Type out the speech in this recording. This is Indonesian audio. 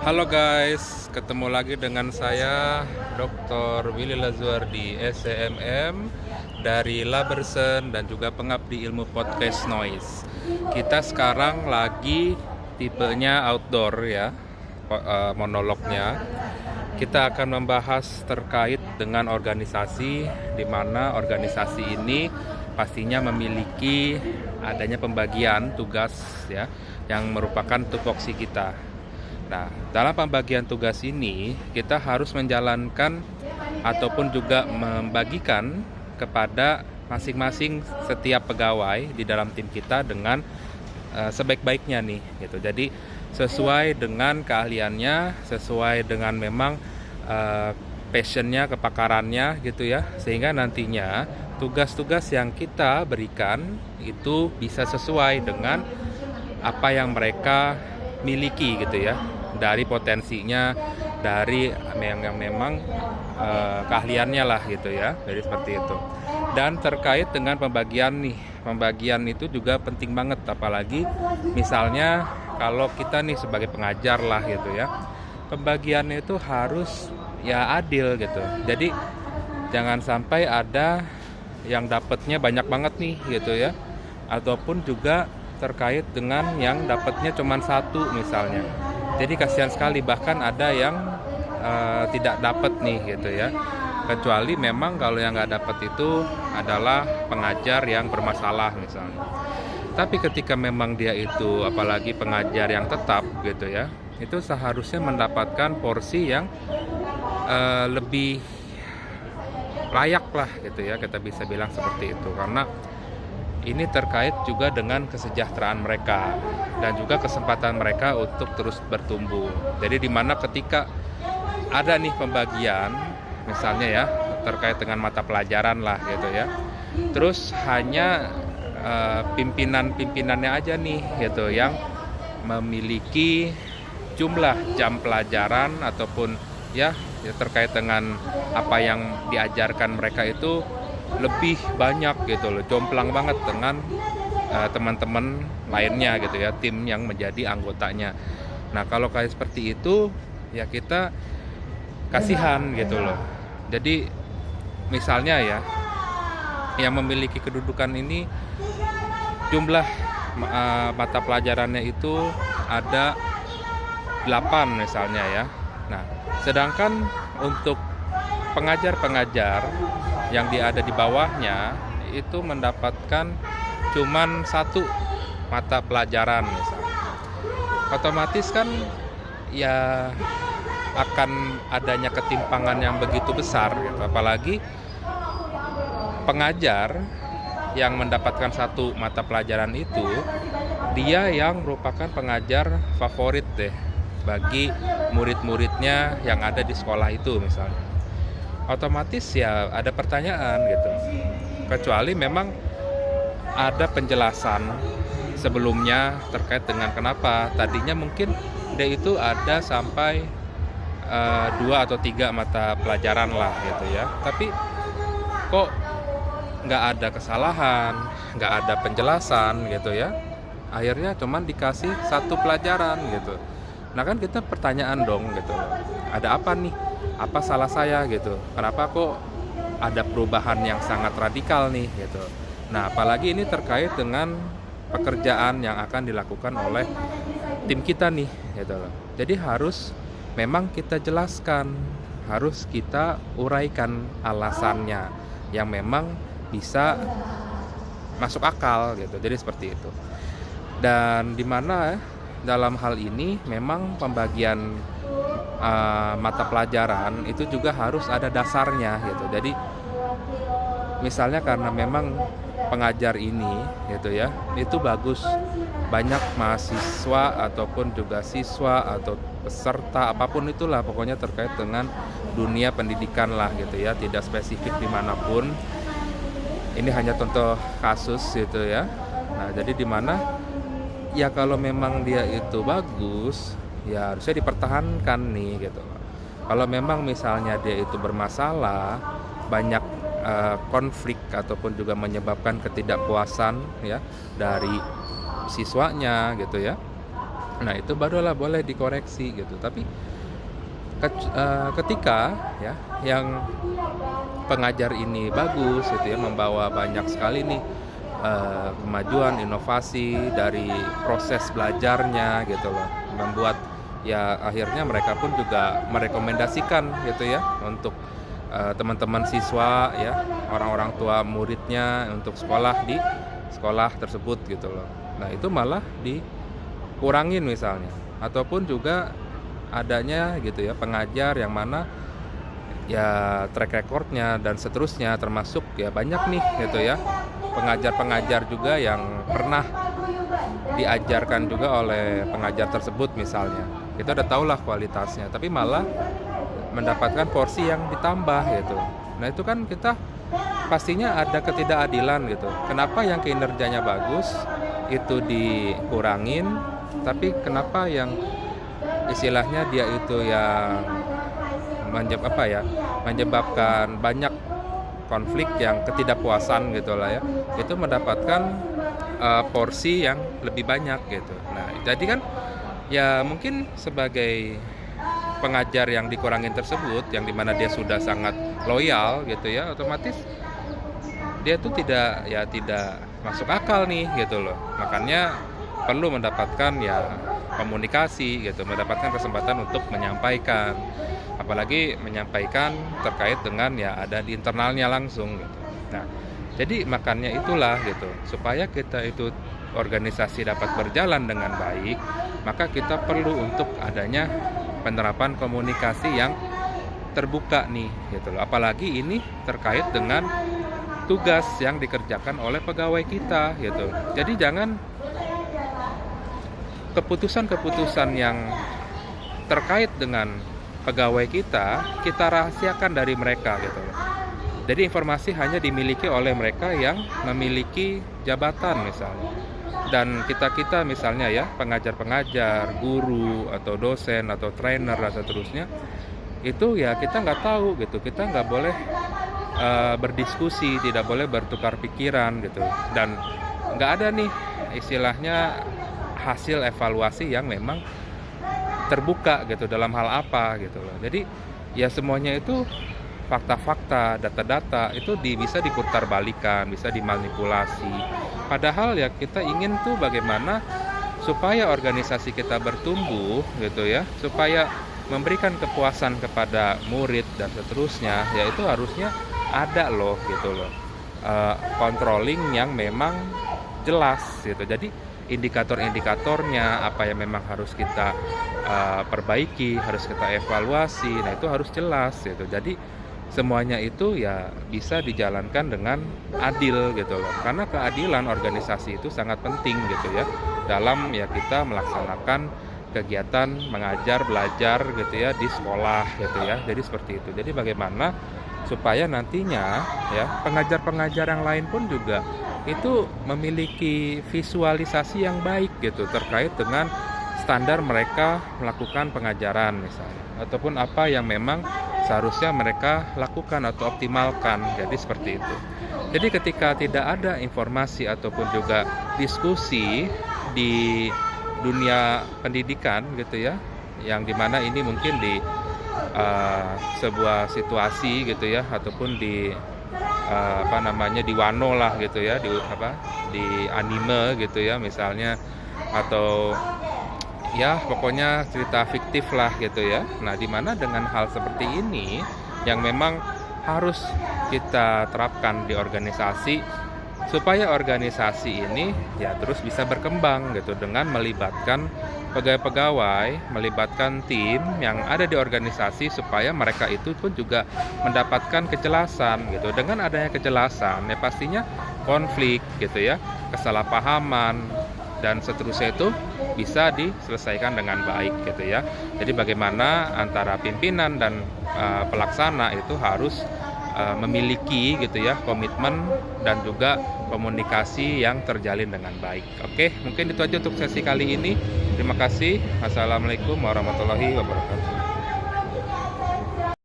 Halo guys, ketemu lagi dengan saya Dr. Willy Lazuar di SCMM dari Labersen dan juga pengabdi ilmu podcast Noise. Kita sekarang lagi tipenya outdoor ya, monolognya. Kita akan membahas terkait dengan organisasi, di mana organisasi ini pastinya memiliki adanya pembagian tugas ya, yang merupakan tupoksi kita. Nah, dalam pembagian tugas ini kita harus menjalankan ataupun juga membagikan kepada masing-masing setiap pegawai di dalam tim kita dengan sebaik-baiknya nih gitu. Jadi sesuai dengan keahliannya, sesuai dengan memang passionnya, kepakarannya gitu ya, sehingga nantinya tugas-tugas yang kita berikan itu bisa sesuai dengan apa yang mereka miliki gitu ya, dari potensinya, dari yang memang keahliannya lah gitu ya, jadi seperti itu. Dan terkait dengan pembagian itu juga penting banget, apalagi misalnya kalau kita nih sebagai pengajar lah gitu ya, pembagiannya itu harus ya adil gitu. Jadi jangan sampai ada yang dapatnya banyak banget nih gitu ya, ataupun juga terkait dengan yang dapatnya cuma satu misalnya. Jadi kasihan sekali, bahkan ada yang tidak dapat nih gitu ya. Kecuali memang kalau yang nggak dapat itu adalah pengajar yang bermasalah misalnya. Tapi ketika memang dia itu apalagi pengajar yang tetap gitu ya, itu seharusnya mendapatkan porsi yang lebih layak lah gitu ya, kita bisa bilang seperti itu, karena ini terkait juga dengan kesejahteraan mereka dan juga kesempatan mereka untuk terus bertumbuh. Jadi di mana ketika ada nih pembagian misalnya ya terkait dengan mata pelajaran lah gitu ya, terus hanya pimpinan-pimpinannya aja nih gitu yang memiliki jumlah jam pelajaran ataupun ya terkait dengan apa yang diajarkan mereka itu lebih banyak gitu loh, jomplang banget dengan teman-teman lainnya gitu ya, tim yang menjadi anggotanya. Nah kalau kayak seperti itu ya kita kasihan gitu loh. Jadi misalnya ya, yang memiliki kedudukan ini jumlah mata pelajarannya itu ada 8 misalnya ya. Nah sedangkan untuk pengajar-pengajar yang ada di bawahnya itu mendapatkan cuman satu mata pelajaran misalnya. Otomatis kan ya akan adanya ketimpangan yang begitu besar gitu. Apalagi pengajar yang mendapatkan satu mata pelajaran itu dia yang merupakan pengajar favorit deh bagi murid-muridnya yang ada di sekolah itu misalnya. Otomatis ya ada pertanyaan gitu, kecuali memang ada penjelasan sebelumnya terkait dengan kenapa tadinya mungkin dia itu ada sampai 2 atau 3 mata pelajaran lah gitu ya, tapi kok nggak ada kesalahan, nggak ada penjelasan gitu ya, akhirnya cuman dikasih satu pelajaran gitu. Nah kan kita pertanyaan dong gitu, ada apa nih, apa salah saya gitu, kenapa kok ada perubahan yang sangat radikal nih gitu. Nah apalagi ini terkait dengan pekerjaan yang akan dilakukan oleh tim kita nih gitu loh. Jadi harus memang kita jelaskan, harus kita uraikan alasannya yang memang bisa masuk akal gitu. Jadi seperti itu. Dan di mana dalam hal ini memang pembagian mata pelajaran itu juga harus ada dasarnya gitu. Jadi misalnya karena memang pengajar ini gitu ya, itu bagus, banyak mahasiswa ataupun juga siswa atau peserta apapun itulah pokoknya terkait dengan dunia pendidikan lah gitu ya, tidak spesifik dimanapun. Ini hanya contoh kasus gitu ya. Nah jadi di mana ya kalau memang dia itu bagus ya harusnya dipertahankan nih gitu. Kalau memang misalnya dia itu bermasalah, banyak konflik ataupun juga menyebabkan ketidakpuasan ya dari siswanya gitu ya. Nah, itu barulah boleh dikoreksi gitu. Tapi ketika ya yang pengajar ini bagus gitu ya, membawa banyak sekali nih kemajuan, inovasi dari proses belajarnya gitu loh, membuat ya akhirnya mereka pun juga merekomendasikan gitu ya untuk teman-teman siswa ya, orang-orang tua muridnya untuk sekolah di sekolah tersebut gitu loh. Nah, itu malah dikurangin misalnya, ataupun juga adanya gitu ya pengajar yang mana ya track recordnya dan seterusnya, termasuk ya banyak nih gitu ya pengajar-pengajar juga yang pernah diajarkan juga oleh pengajar tersebut misalnya, kita udah tahulah kualitasnya, tapi malah mendapatkan porsi yang ditambah gitu. Nah, itu kan kita pastinya ada ketidakadilan gitu. Kenapa yang kinerjanya bagus itu dikurangin, tapi kenapa yang istilahnya dia itu yang menyebabkan banyak konflik yang ketidakpuasan gitu lah ya, itu mendapatkan porsi yang lebih banyak gitu. Nah, jadi kan ya mungkin sebagai pengajar yang dikurangin tersebut, yang dimana dia sudah sangat loyal gitu ya, otomatis dia tuh tidak masuk akal nih gitu loh. Makanya perlu mendapatkan ya komunikasi gitu, mendapatkan kesempatan untuk menyampaikan, apalagi menyampaikan terkait dengan ya ada di internalnya langsung gitu. Nah, jadi makanya itulah gitu, supaya kita itu organisasi dapat berjalan dengan baik, maka kita perlu untuk adanya penerapan komunikasi yang terbuka nih gitu loh. Apalagi ini terkait dengan tugas yang dikerjakan oleh pegawai kita gitu. Jadi jangan keputusan-keputusan yang terkait dengan pegawai kita rahasiakan dari mereka gitu loh. Jadi informasi hanya dimiliki oleh mereka yang memiliki jabatan misalnya. Dan kita misalnya ya, pengajar-pengajar, guru atau dosen atau trainer dan seterusnya, itu ya kita nggak tahu gitu, kita nggak boleh berdiskusi, tidak boleh bertukar pikiran gitu, dan nggak ada nih istilahnya hasil evaluasi yang memang terbuka gitu dalam hal apa gitu loh. Jadi ya semuanya itu fakta-fakta, data-data itu bisa diputarbalikkan, bisa dimanipulasi. Padahal ya kita ingin tuh bagaimana supaya organisasi kita bertumbuh gitu ya, supaya memberikan kepuasan kepada murid dan seterusnya, ya itu harusnya ada loh gitu loh, controlling yang memang jelas gitu. Jadi indikator-indikatornya apa yang memang harus kita perbaiki, harus kita evaluasi, nah itu harus jelas gitu. Jadi semuanya itu ya bisa dijalankan dengan adil gitu loh, karena keadilan organisasi itu sangat penting gitu ya dalam ya kita melaksanakan kegiatan mengajar belajar gitu ya di sekolah gitu ya. Jadi seperti itu. Jadi bagaimana supaya nantinya ya pengajar-pengajar yang lain pun juga itu memiliki visualisasi yang baik gitu terkait dengan standar mereka melakukan pengajaran misalnya, ataupun apa yang memang seharusnya mereka lakukan atau optimalkan. Jadi seperti itu. Jadi ketika tidak ada informasi ataupun juga diskusi di dunia pendidikan gitu ya, yang dimana ini mungkin di sebuah situasi gitu ya, ataupun di di wano lah gitu ya, di anime gitu ya misalnya, atau ya pokoknya cerita fiktif lah gitu ya. Nah, dimana dengan hal seperti ini yang memang harus kita terapkan di organisasi supaya organisasi ini ya terus bisa berkembang gitu, dengan melibatkan pegawai-pegawai, melibatkan tim yang ada di organisasi supaya mereka itu pun juga mendapatkan kejelasan gitu. Dengan adanya kejelasan ya pastinya konflik gitu ya, kesalahpahaman dan seterusnya itu bisa diselesaikan dengan baik gitu ya. Jadi bagaimana antara pimpinan dan pelaksana itu harus memiliki gitu ya komitmen dan juga komunikasi yang terjalin dengan baik. Oke, mungkin itu aja untuk sesi kali ini. Terima kasih. Assalamualaikum warahmatullahi wabarakatuh.